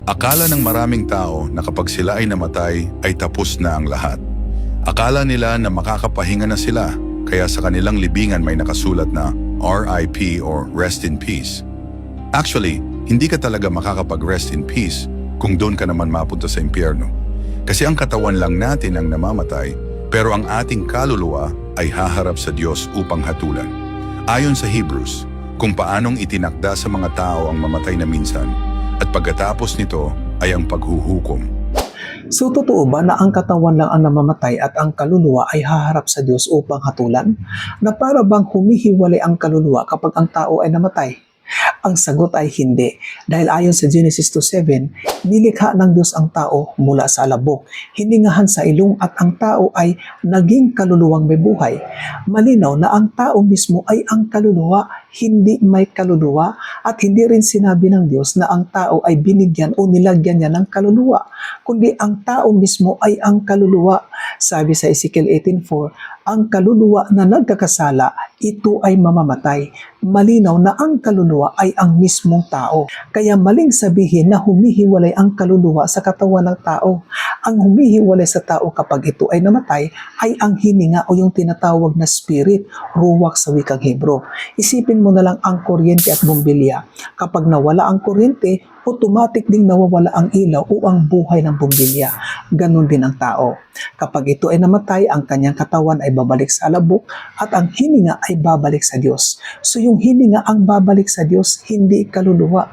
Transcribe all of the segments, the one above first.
Akala ng maraming tao na kapag sila ay namatay ay tapos na ang lahat. Akala nila na makakapahinga na sila, kaya sa kanilang libingan may nakasulat na RIP or Rest in Peace. Actually, hindi ka talaga makakapag-rest in peace kung doon ka naman mapunta sa impyerno. Kasi ang katawan lang natin ang namamatay, pero ang ating kaluluwa ay haharap sa Diyos upang hatulan. Ayon sa Hebrews, kung paanong itinakda sa mga tao ang mamatay na minsan, at pagkatapos nito ay ang paghuhukom. So totoo ba na ang katawan lang ang namamatay at ang kaluluwa ay haharap sa Diyos upang hatulan? Na para bang humihiwalay ang kaluluwa kapag ang tao ay namatay? Ang sagot ay hindi, dahil ayon sa Genesis 2:7, nilikha ng Diyos ang tao mula sa alabok, hiningahan sa ilong at ang tao ay naging kaluluwang may buhay. Malinaw na ang tao mismo ay ang kaluluwa, hindi may kaluluwa, at hindi rin sinabi ng Diyos na ang tao ay binigyan o nilagyan niya ng kaluluwa, kundi ang tao mismo ay ang kaluluwa. Sabi sa Ezekiel 18:4, ang kaluluwa na nagkakasala, ito ay mamamatay. Malinaw na ang kaluluwa ay ang mismong tao. Kaya maling sabihin na humihiwalay ang kaluluwa sa katawan ng tao. Ang humihiwalay sa tao kapag ito ay namatay ay ang hininga o yung tinatawag na spirit, ruwak sa wikang Hebro. Isipin mo na lang ang kuryente at bumbilya. Kapag nawala ang kuryente, automatic ding nawawala ang ilaw o ang buhay ng bumbilya. Ganon din ang tao. Kapag ito ay namatay, ang kanyang katawan ay babalik sa alabok at ang hininga ay babalik sa Diyos. So yung hininga ang babalik sa Diyos, hindi kaluluwa.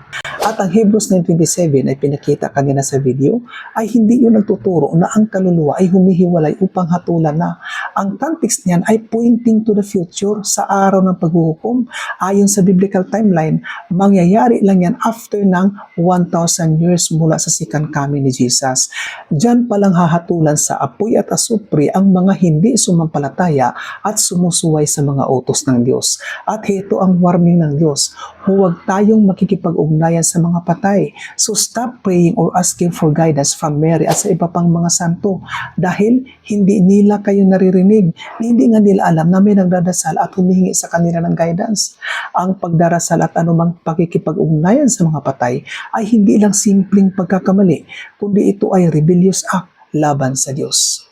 At ang Hebrews 9:27 ay pinakita kanina sa video ay hindi yun nagtuturo na ang kaluluwa ay humihiwalay upang hatulan na. Ang context niyan ay pointing to the future sa araw ng paghuhukom. Ayon sa biblical timeline, mangyayari lang yan after ng 1,000 years mula sa second coming ni Jesus. Diyan palang hahatulan sa apoy at asupre ang mga hindi sumampalataya at sumusuway sa mga utos ng Diyos. At ito ang warning ng Diyos. Huwag tayong makikipag-ugnayan sa mga patay. So stop praying or asking for guidance from Mary at sa iba pang mga santo dahil hindi nila kayo naririnig. Hindi nga nila alam na may nagdadasal at humihingi sa kanila ng guidance. Ang pagdarasal at anumang pakikipag-ugnayan sa mga patay ay hindi lang simpleng pagkakamali, kundi ito ay rebellious act laban sa Diyos.